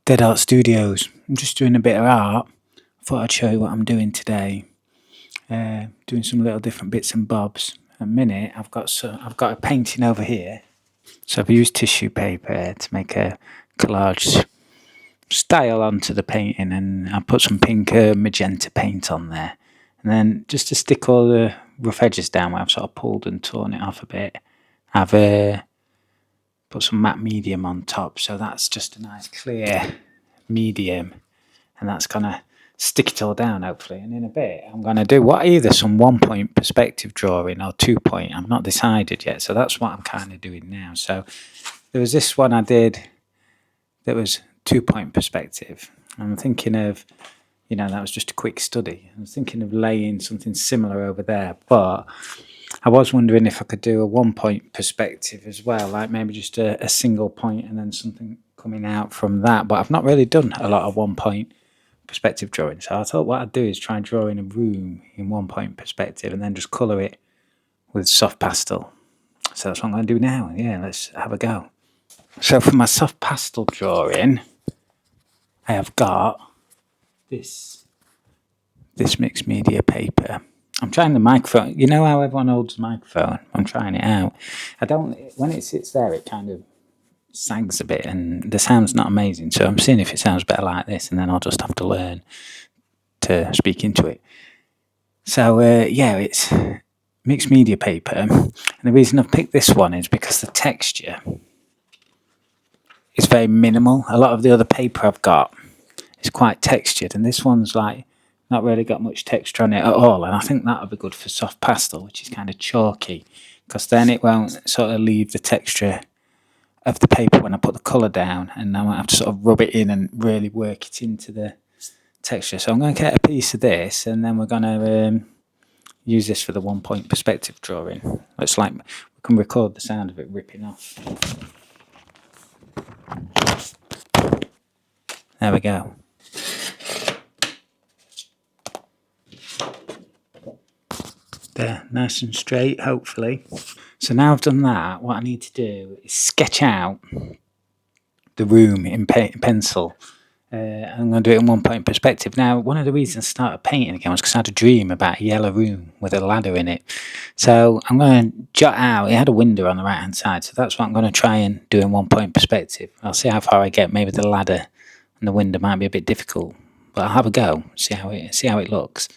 Dead Art Studios. I'm just doing a bit of art. I thought I'd show you what I'm doing today. Doing some little different bits and bobs. At the minute, I've got a painting over here. So I've used tissue paper to make a collage style onto the painting, and I put some pink magenta paint on there. And then just to stick all the rough edges down where I've sort of pulled and torn it off a bit, I've put some matte medium on top, so that's just a nice clear medium, and that's gonna stick it all down hopefully. And in a bit I'm gonna do either some 1-point perspective drawing or 2-point. I'm not decided yet, so that's what I'm kind of doing now. So there was this one I did that was 2-point perspective. I'm thinking of, that was just a quick study. I was thinking of laying something similar over there, but I was wondering if I could do a 1-point perspective as well, like maybe just a single point and then something coming out from that. But I've not really done a lot of 1-point perspective drawing, so I thought what I'd do is try drawing a room in 1-point perspective and then just colour it with soft pastel. So that's what I'm going to do now. Yeah, let's have a go. So for my soft pastel drawing, I have got this mixed media paper. I'm trying the microphone. You know how everyone holds a microphone? I'm trying it out. When it sits there, it kind of sags a bit and the sound's not amazing. So I'm seeing if it sounds better like this, and then I'll just have to learn to speak into it. So it's mixed media paper. And the reason I've picked this one is because the texture is very minimal. A lot of the other paper I've got is quite textured, and this one's like not really got much texture on it at all, and I think that would be good for soft pastel, which is kind of chalky, because then it won't sort of leave the texture of the paper when I put the colour down, and I might have to sort of rub it in and really work it into the texture. So I'm going to get a piece of this, and then we're going to use this for the 1-point perspective drawing. It's like we can record the sound of it ripping off. There we go. There, nice and straight, hopefully. So now I've done that, what I need to do is sketch out the room in pencil. I'm going to do it in 1-point perspective. Now, one of the reasons I started painting again was because I had a dream about a yellow room with a ladder in it. So I'm going to jot out, it had a window on the right hand side, so that's what I'm going to try and do in 1-point perspective. I'll see how far I get. Maybe the ladder and the window might be a bit difficult, but I'll have a go, see how it looks.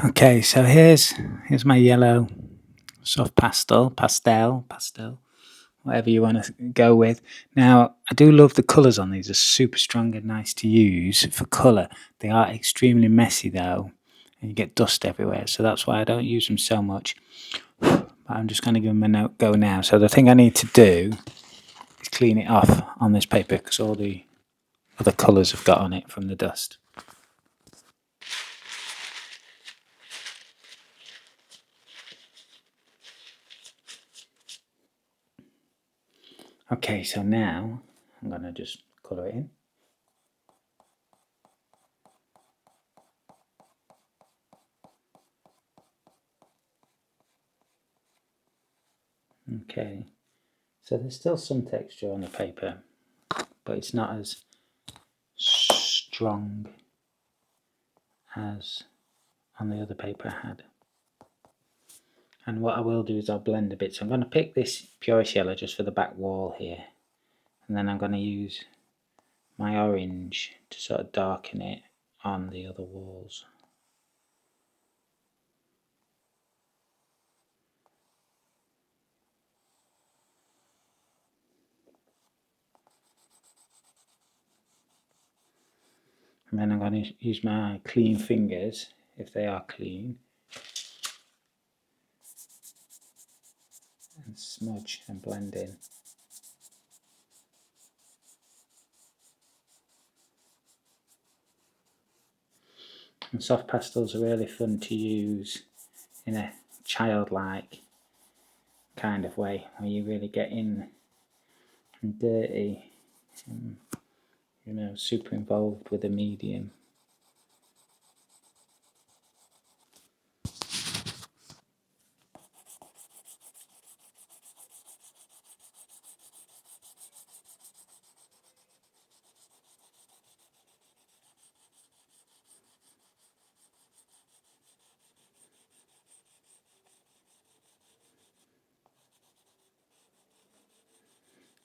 Okay, so here's my yellow soft pastel, whatever you want to go with. Now, I do love the colours on these. They're super strong and nice to use for colour. They are extremely messy though, and you get dust everywhere. So that's why I don't use them so much. But I'm just going to give them a go now. So the thing I need to do is clean it off on this paper because all the other colours have got on it from the dust. Okay, so now I'm going to just colour it in. Okay, so there's still some texture on the paper, but it's not as strong as on the other paper I had. And what I will do is I'll blend a bit. So I'm going to pick this purest yellow just for the back wall here, and then I'm going to use my orange to sort of darken it on the other walls. And then I'm going to use my clean fingers, if they are clean, and smudge and blend in. And soft pastels are really fun to use in a childlike kind of way, where you really get in and dirty and, you know, super involved with the medium.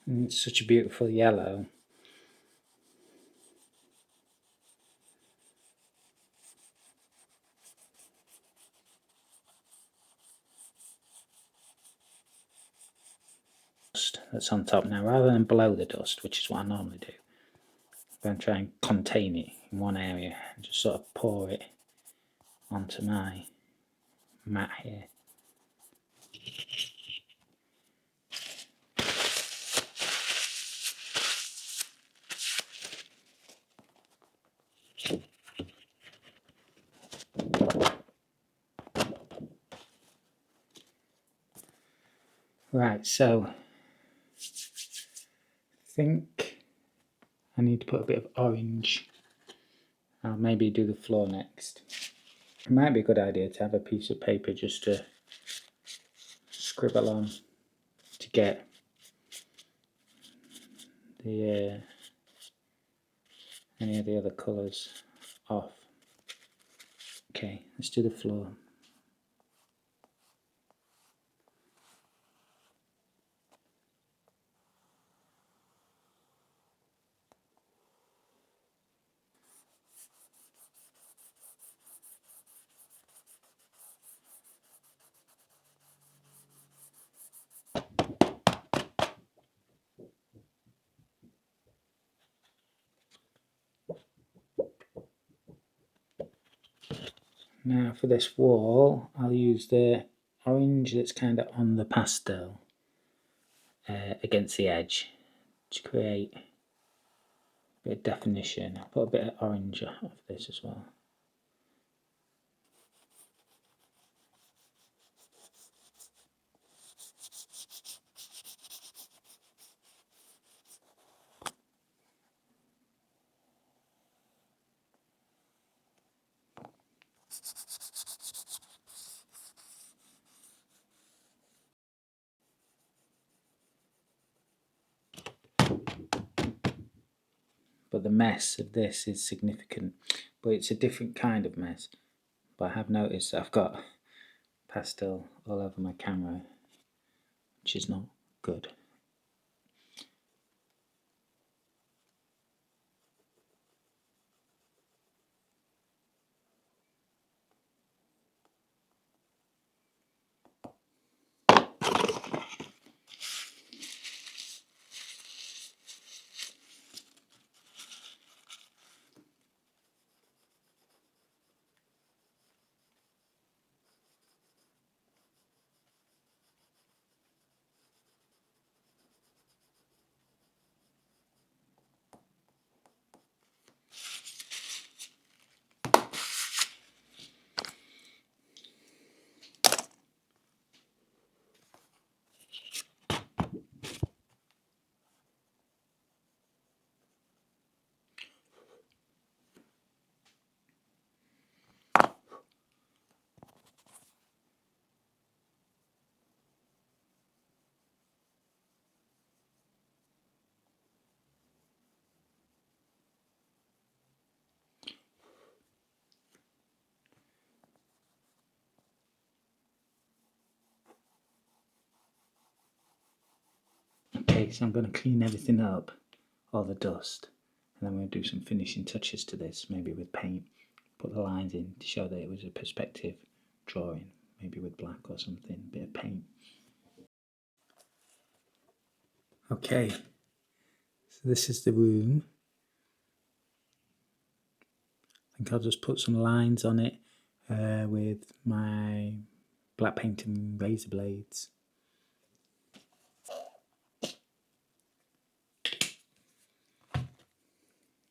And it's such a beautiful yellow. That's on top now, rather than blow the dust, which is what I normally do, I'm going to try and contain it in one area and just sort of pour it onto my mat here. Right, so I think I need to put a bit of orange. I'll maybe do the floor next. It might be a good idea to have a piece of paper just to scribble on to get the any of the other colours off. Okay, let's do the floor. Now for this wall, I'll use the orange that's kind of on the pastel against the edge to create a bit of definition. I'll put a bit of orange of this as well. But the mess of this is significant, but it's a different kind of mess. But I have noticed that I've got pastel all over my camera, which is not good. Okay, so I'm going to clean everything up, all the dust, and then I'm going to do some finishing touches to this, maybe with paint. Put the lines in to show that it was a perspective drawing, maybe with black or something, a bit of paint. Okay, so this is the room. I think I'll just put some lines on it with my black paint and razor blades.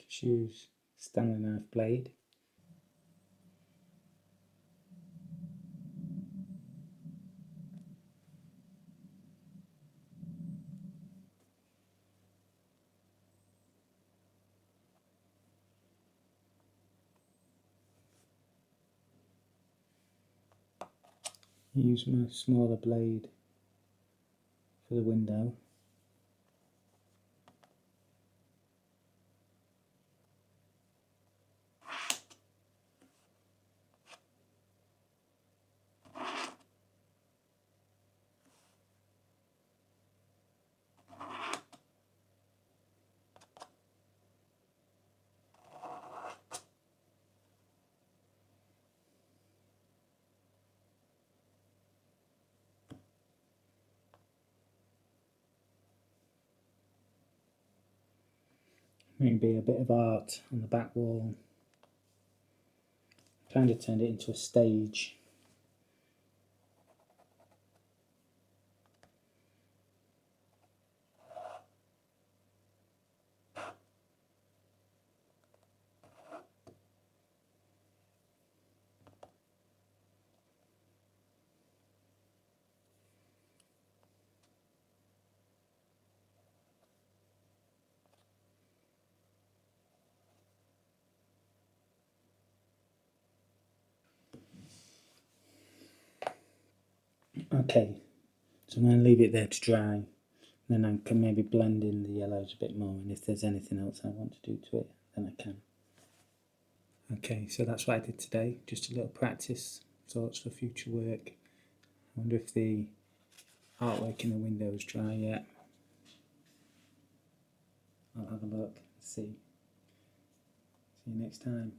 Just use Stanley knife blade. Use my smaller blade for the window. Maybe a bit of art on the back wall. Kind of turned it into a stage. Okay, so I'm going to leave it there to dry. Then I can maybe blend in the yellows a bit more, and if there's anything else I want to do to it, then I can. Okay, so that's what I did today, just a little practice, thoughts for future work. I wonder if the artwork in the window is dry yet. I'll have a look, see. See you next time.